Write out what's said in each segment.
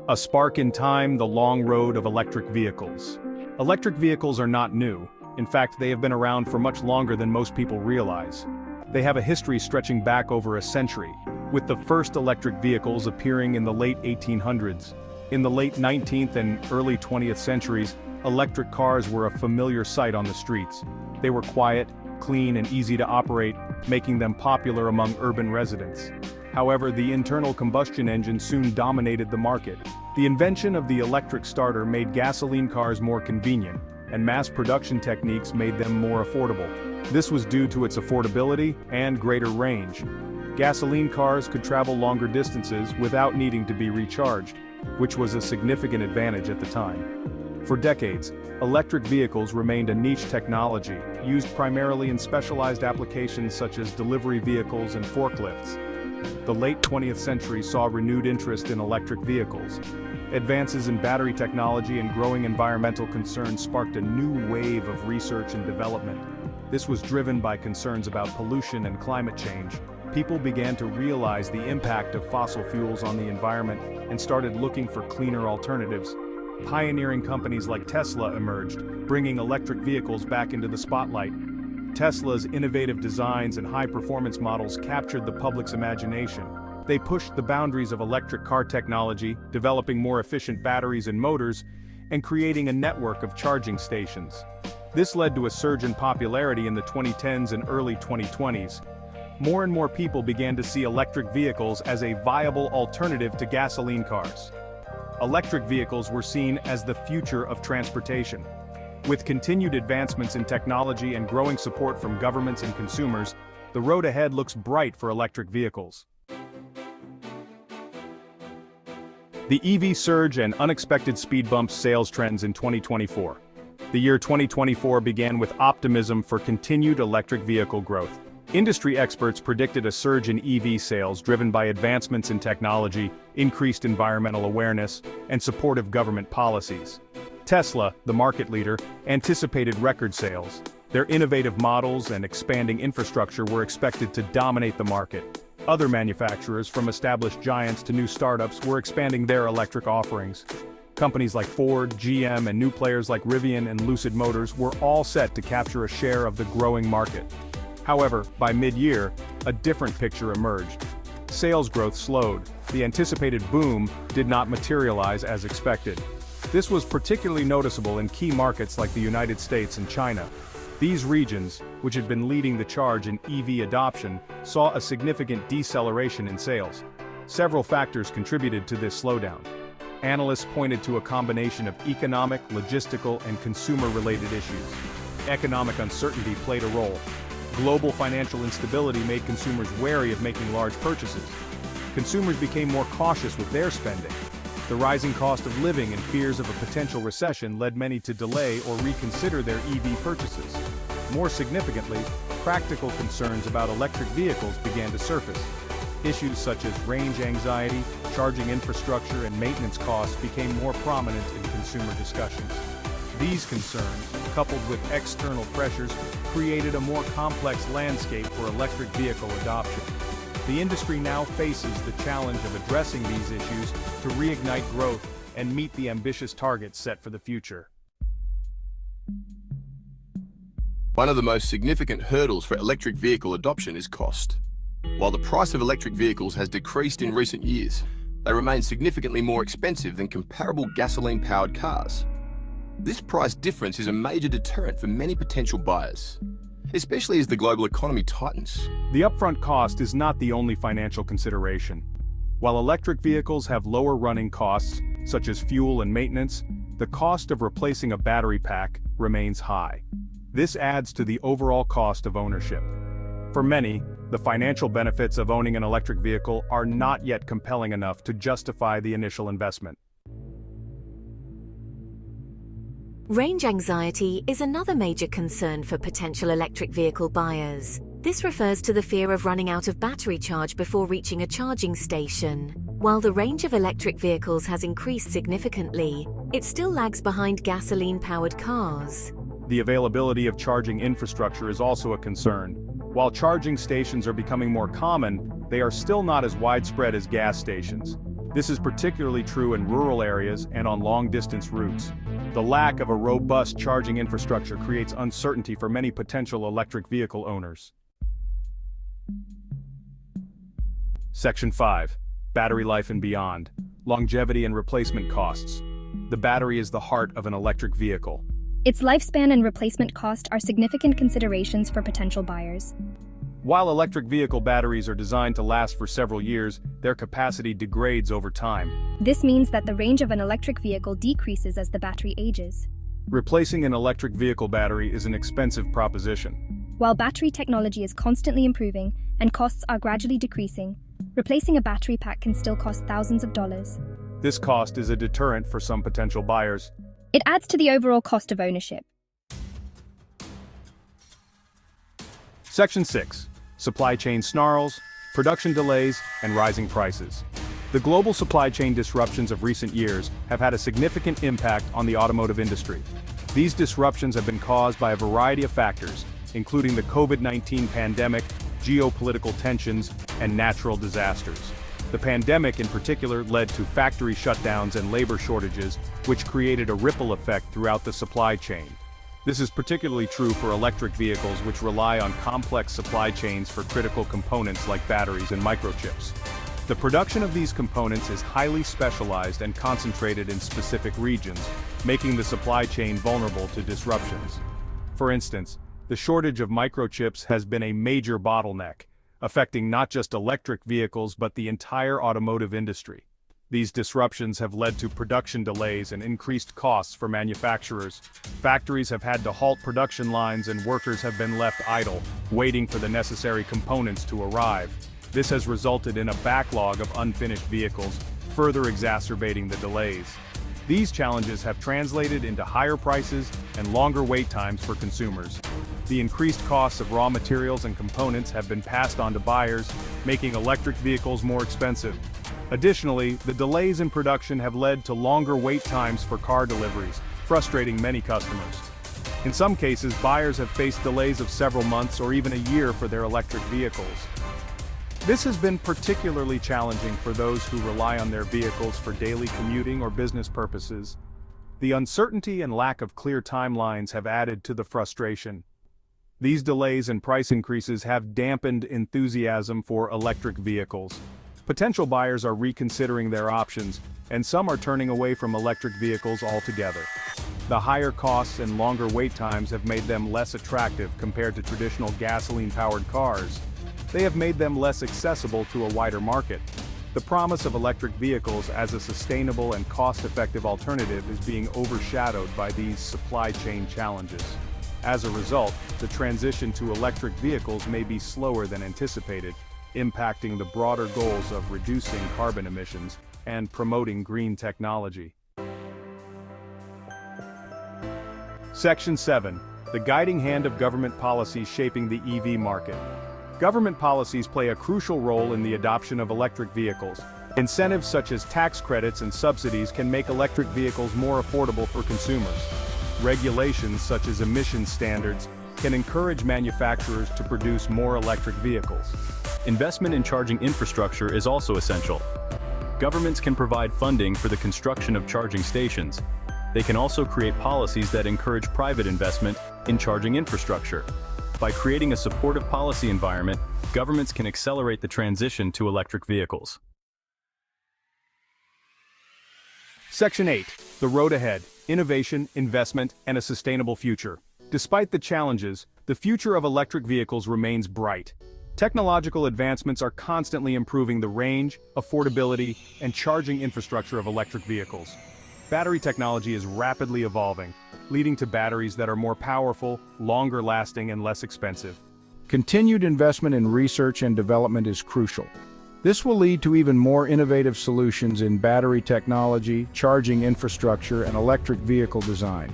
A spark in time, the long road of electric vehicles. Electric vehicles are not new. In fact, they have been around for much longer than most people realize. They have a history stretching back over a century, with the first electric vehicles appearing in the late 1800s. In the late 19th and early 20th centuries, electric cars were a familiar sight on the streets. They were quiet, clean, and easy to operate, making them popular among urban residents. However, the internal combustion engine soon dominated the market. The invention of the electric starter made gasoline cars more convenient, and mass production techniques made them more affordable. This was due to its affordability and greater range. Gasoline cars could travel longer distances without needing to be recharged, which was a significant advantage at the time. For decades, electric vehicles remained a niche technology, used primarily in specialized applications such as delivery vehicles and forklifts. The late 20th century saw renewed interest in electric vehicles. Advances in battery technology and growing environmental concerns sparked a new wave of research and development. This was driven by concerns about pollution and climate change. People began to realize the impact of fossil fuels on the environment and started looking for cleaner alternatives. Pioneering companies like Tesla emerged, bringing electric vehicles back into the spotlight. Tesla's innovative designs and high-performance models captured the public's imagination. They pushed the boundaries of electric car technology, developing more efficient batteries and motors, and creating a network of charging stations. This led to a surge in popularity in the 2010s and early 2020s. More and more people began to see electric vehicles as a viable alternative to gasoline cars. Electric vehicles were seen as the future of transportation. With continued advancements in technology and growing support from governments and consumers, the road ahead looks bright for electric vehicles. The EV surge and unexpected speed bumps sales trends in 2024. The year 2024 began with optimism for continued electric vehicle growth. Industry experts predicted a surge in EV sales driven by advancements in technology, increased environmental awareness, and supportive government policies. Tesla, the market leader, anticipated record sales. Their innovative models and expanding infrastructure were expected to dominate the market. Other manufacturers, from established giants to new startups, were expanding their electric offerings. Companies like Ford, GM, and new players like Rivian and Lucid Motors were all set to capture a share of the growing market. However, by mid-year, a different picture emerged. Sales growth slowed. The anticipated boom did not materialize as expected. This was particularly noticeable in key markets like the United States and China. These regions, which had been leading the charge in EV adoption, saw a significant deceleration in sales. Several factors contributed to this slowdown. Analysts pointed to a combination of economic, logistical, and consumer-related issues. Economic uncertainty played a role. Global financial instability made consumers wary of making large purchases. Consumers became more cautious with their spending. The rising cost of living and fears of a potential recession led many to delay or reconsider their EV purchases. More significantly, practical concerns about electric vehicles began to surface. Issues such as range anxiety, charging infrastructure, and maintenance costs became more prominent in consumer discussions. These concerns, coupled with external pressures, created a more complex landscape for electric vehicle adoption. The industry now faces the challenge of addressing these issues to reignite growth and meet the ambitious targets set for the future. One of the most significant hurdles for electric vehicle adoption is cost. While the price of electric vehicles has decreased in recent years, they remain significantly more expensive than comparable gasoline-powered cars. This price difference is a major deterrent for many potential buyers, especially as the global economy tightens. The upfront cost is not the only financial consideration. While electric vehicles have lower running costs, such as fuel and maintenance, the cost of replacing a battery pack remains high. This adds to the overall cost of ownership. For many, the financial benefits of owning an electric vehicle are not yet compelling enough to justify the initial investment. Range anxiety is another major concern for potential electric vehicle buyers. This refers to the fear of running out of battery charge before reaching a charging station. While the range of electric vehicles has increased significantly, it still lags behind gasoline-powered cars. The availability of charging infrastructure is also a concern. While charging stations are becoming more common, they are still not as widespread as gas stations. This is particularly true in rural areas and on long-distance routes. The lack of a robust charging infrastructure creates uncertainty for many potential electric vehicle owners. Section 5. Battery life and beyond. Longevity and replacement costs. The battery is the heart of an electric vehicle. Its lifespan and replacement cost are significant considerations for potential buyers. While electric vehicle batteries are designed to last for several years, their capacity degrades over time. This means that the range of an electric vehicle decreases as the battery ages. Replacing an electric vehicle battery is an expensive proposition. While battery technology is constantly improving and costs are gradually decreasing, replacing a battery pack can still cost thousands of dollars. This cost is a deterrent for some potential buyers. It adds to the overall cost of ownership. Section 6. Supply chain snarls, production delays, and rising prices. The global supply chain disruptions of recent years have had a significant impact on the automotive industry. These disruptions have been caused by a variety of factors, including the COVID-19 pandemic, geopolitical tensions, and natural disasters. The pandemic in particular led to factory shutdowns and labor shortages, which created a ripple effect throughout the supply chain. This is particularly true for electric vehicles, which rely on complex supply chains for critical components like batteries and microchips. The production of these components is highly specialized and concentrated in specific regions, making the supply chain vulnerable to disruptions. For instance, the shortage of microchips has been a major bottleneck, affecting not just electric vehicles but the entire automotive industry. These disruptions have led to production delays and increased costs for manufacturers. Factories have had to halt production lines and workers have been left idle, waiting for the necessary components to arrive. This has resulted in a backlog of unfinished vehicles, further exacerbating the delays. These challenges have translated into higher prices and longer wait times for consumers. The increased costs of raw materials and components have been passed on to buyers, making electric vehicles more expensive. Additionally, the delays in production have led to longer wait times for car deliveries, frustrating many customers. In some cases, buyers have faced delays of several months or even a year for their electric vehicles. This has been particularly challenging for those who rely on their vehicles for daily commuting or business purposes. The uncertainty and lack of clear timelines have added to the frustration. These delays and price increases have dampened enthusiasm for electric vehicles. Potential buyers are reconsidering their options, and some are turning away from electric vehicles altogether. The higher costs and longer wait times have made them less attractive compared to traditional gasoline-powered cars. They have made them less accessible to a wider market. The promise of electric vehicles as a sustainable and cost-effective alternative is being overshadowed by these supply chain challenges. As a result, the transition to electric vehicles may be slower than anticipated, impacting the broader goals of reducing carbon emissions and promoting green technology. Section 7. The guiding hand of government policies shaping the EV market. Government policies play a crucial role in the adoption of electric vehicles. Incentives such as tax credits and subsidies can make electric vehicles more affordable for consumers. Regulations such as emission standards can encourage manufacturers to produce more electric vehicles. Investment in charging infrastructure is also essential. Governments can provide funding for the construction of charging stations. They can also create policies that encourage private investment in charging infrastructure. By creating a supportive policy environment, governments can accelerate the transition to electric vehicles. Section 8. The road ahead: innovation, investment, and a sustainable future. Despite the challenges, the future of electric vehicles remains bright. Technological advancements are constantly improving the range, affordability, and charging infrastructure of electric vehicles. Battery technology is rapidly evolving, leading to batteries that are more powerful, longer lasting, and less expensive. Continued investment in research and development is crucial. This will lead to even more innovative solutions in battery technology, charging infrastructure, and electric vehicle design.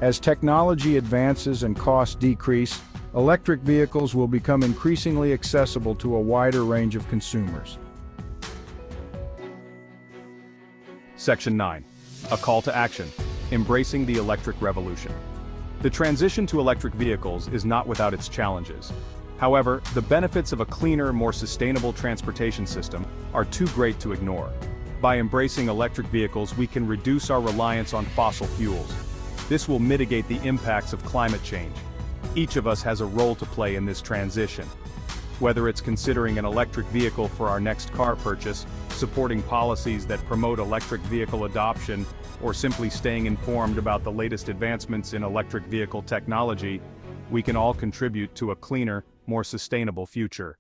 As technology advances and costs decrease, electric vehicles will become increasingly accessible to a wider range of consumers. Section 9. A call to action: embracing the electric revolution. The transition to electric vehicles is not without its challenges. However, the benefits of a cleaner, more sustainable transportation system are too great to ignore. By embracing electric vehicles, we can reduce our reliance on fossil fuels. This will mitigate the impacts of climate change. Each of us has a role to play in this transition. Whether it's considering an electric vehicle for our next car purchase, supporting policies that promote electric vehicle adoption, or simply staying informed about the latest advancements in electric vehicle technology, we can all contribute to a cleaner, more sustainable future.